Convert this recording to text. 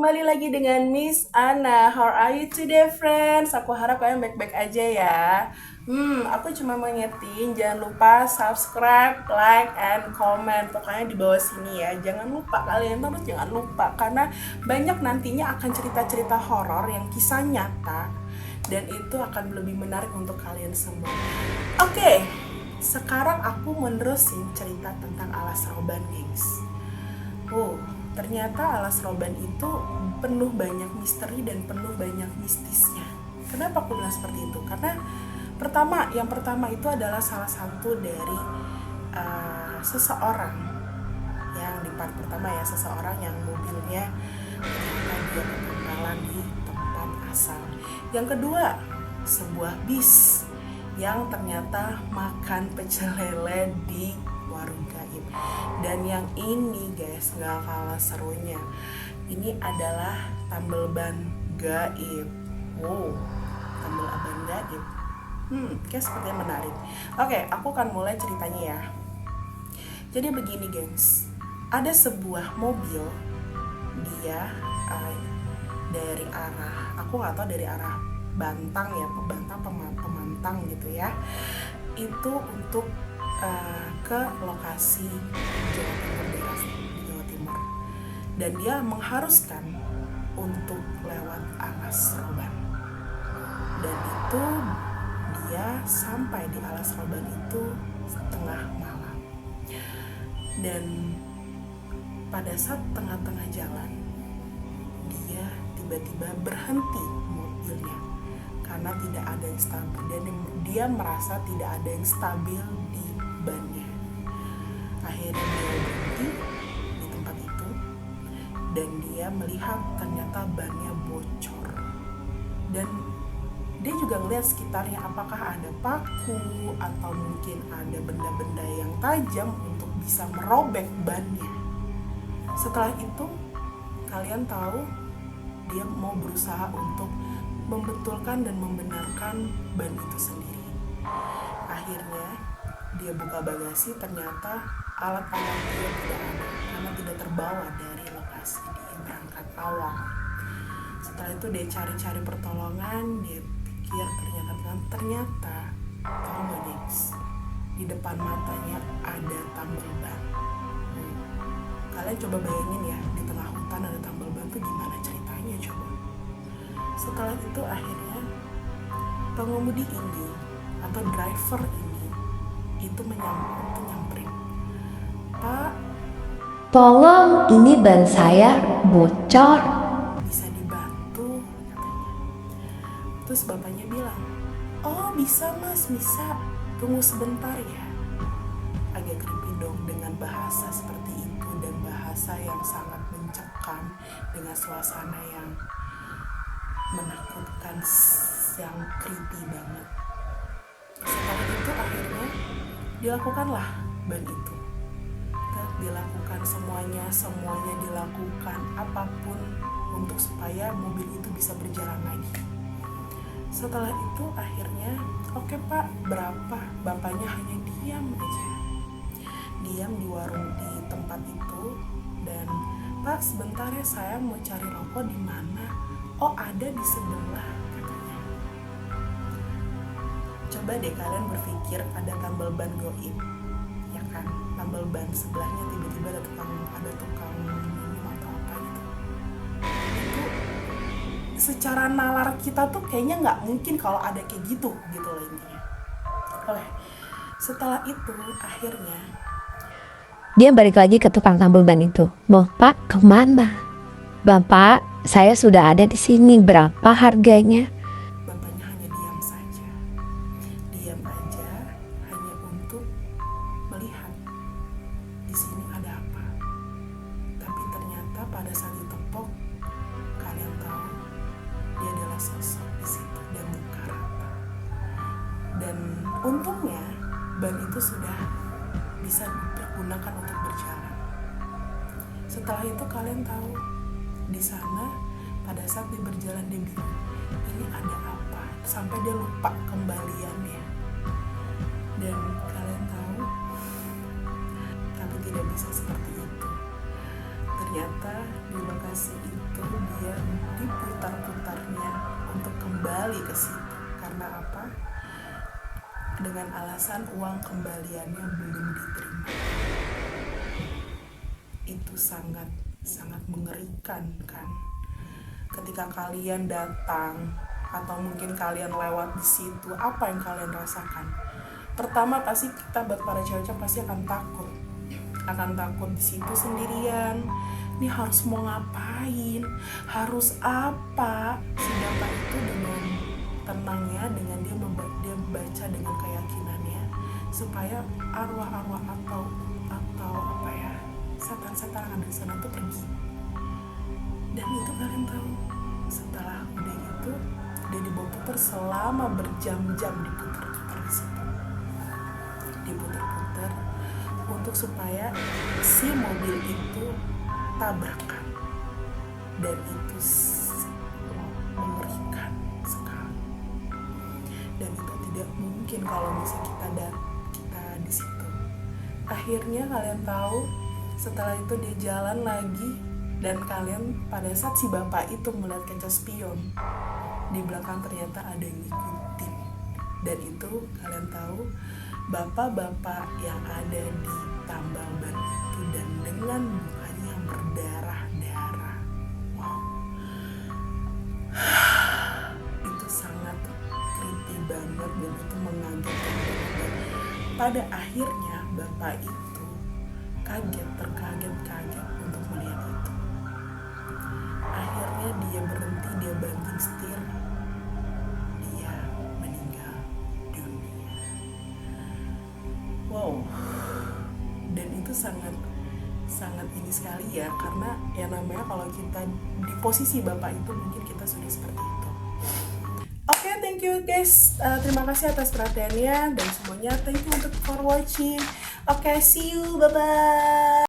kembali lagi dengan Miss Anna. How are you today, friends? Aku harap kalian baik-baik aja ya. Aku cuma mau ngingetin, jangan lupa subscribe, like, and comment. Pokoknya di bawah sini ya. Jangan lupa, kalian terus jangan lupa. Karena banyak nantinya akan cerita-cerita horor yang kisah nyata. Dan itu akan lebih menarik untuk kalian semua. Oke, sekarang aku menerusin cerita tentang Alas Roban, gengs. Ternyata Alas Roban itu penuh banyak misteri dan penuh banyak mistisnya. Kenapa aku bilang seperti itu? Karena yang pertama itu adalah salah satu dari seseorang yang di part pertama ya, seseorang yang mobilnya ternyata dia ketinggalan di tempat asal. Yang kedua, sebuah bis yang ternyata makan pecel lele di warung gaib. Dan yang ini guys gak kalah serunya, ini adalah tambal ban gaib. Tambal ban gaib. Kayak sepertinya menarik. Oke, aku akan mulai ceritanya ya. Jadi begini gengs, ada sebuah mobil, dia dari arah, aku nggak tahu dari arah Bantang ya, Pemantang gitu ya, itu untuk ke lokasi Jawa Timur, daerah di Jawa Timur, dan dia mengharuskan untuk lewat Alas Roban. Dan itu dia sampai di Alas Roban itu tengah malam, dan pada saat tengah-tengah jalan dia tiba-tiba berhenti mobilnya karena tidak ada yang stabil, dan dia merasa tidak ada yang stabil di bannya. Akhirnya dia berhenti di tempat itu dan dia melihat ternyata bannya bocor, dan dia juga ngeliat sekitarnya apakah ada paku atau mungkin ada benda-benda yang tajam untuk bisa merobek bannya. Setelah itu kalian tahu, dia mau berusaha untuk membetulkan dan membenarkan ban itu sendiri. Akhirnya dia buka bagasi, ternyata alat-alat dia tidak ada karena tidak terbawa dari lokasi dia berangkat awal. Setelah itu dia cari-cari pertolongan, dia pikir ternyata tahu gak guys, di depan matanya ada tambal ban. Kalian coba bayangin ya, di tengah hutan ada tambal ban tuh gimana ceritanya coba. Setelah itu akhirnya pengemudi ini atau driver ini itu nyamperin, "Pak, tolong ini ban saya bocor." bisa dibantu?" katanya. Terus bapaknya bilang, "Oh bisa mas, bisa, tunggu sebentar ya." Agak creepy dong dengan bahasa seperti itu, dan bahasa yang sangat mencekam dengan suasana yang menakutkan, yang creepy banget. Setelah itu akhirnya dilakukanlah ban itu. Dilakukan semuanya dilakukan, apapun untuk supaya mobil itu bisa berjalan lagi. Setelah itu akhirnya, "Oke pak, berapa?" Bapaknya hanya diam aja, diam di warung di tempat itu, dan, "Pak sebentar ya, saya mau cari rokok di mana?" "Oh ada di sebelah," katanya. Coba deh kalian berpikir, ada tambal ban goib, ya kan? Tambal ban sebelahnya tiba-tiba ada tukang minum atau apa gitu. Itu secara nalar kita tuh kayaknya nggak mungkin kalau ada kayak gitu loh intinya. Oke, setelah itu akhirnya Dia balik lagi ke tukang tambal ban itu. "Bapak kemana?" "Bapak, saya sudah ada di sini. Berapa harganya?" bapaknya hanya diam saja, hanya untuk melihat di sini ada apa. Tapi ternyata pada saat ditepok, kalian tahu dia adalah sosok di situ dan muka rata. Dan untungnya ban itu sudah bisa digunakan untuk berjalan. Setelah itu kalian tahu, di sana pada saat dia berjalan dia bingung, ini ada apa, sampai dia lupa kembaliannya. Dan kalian tahu, tapi tidak bisa seperti itu. Ternyata di lokasi itu itu dia diputar-putarnya untuk kembali ke situ. Karena apa? Dengan alasan uang kembaliannya belum diterima. Itu sangat mengerikan kan? Ketika kalian datang atau mungkin kalian lewat di situ, apa yang kalian rasakan? Pertama pasti kita buat para cewek pasti akan takut di situ sendirian. Ini harus mau ngapain? Harus apa? Si bapak itu dengan tenangnya, dengan dia membaca dengan keyakinannya supaya arwah-arwah atau apa ya, setan-setan yang ada di sana tuh pergi. Dan itu kalian tahu, setelah udah gitu dia dibawa putar selama berjam-jam, diputar-putar di situ, diputar-putar untuk supaya si mobil itu tabrakan. Dan itu mengerikan sekali. Dan itu tidak mungkin kalau misalnya kita di situ. Akhirnya kalian tahu, setelah itu dia jalan lagi, dan kalian pada saat si bapak itu melihat kaca spion di belakang ternyata ada yang ngikutin. Dan itu kalian tahu, bapak-bapak yang ada di tambal ban itu dan dengan mukanya yang berdarah-darah. Wow. Itu sangat creepy banget dan itu mengagetkan banget. Pada akhirnya bapak itu terkaget untuk melihat itu. Akhirnya dia berhenti, dia banting setir, dia meninggal dunia. Wow. Dan itu sangat ini sekali ya, karena yang namanya kalau kita di posisi bapak itu mungkin kita sudah seperti itu. Oke, thank you guys. Terima kasih atas perhatiannya dan semuanya. Thank you for watching. Oke, see you. Bye-bye.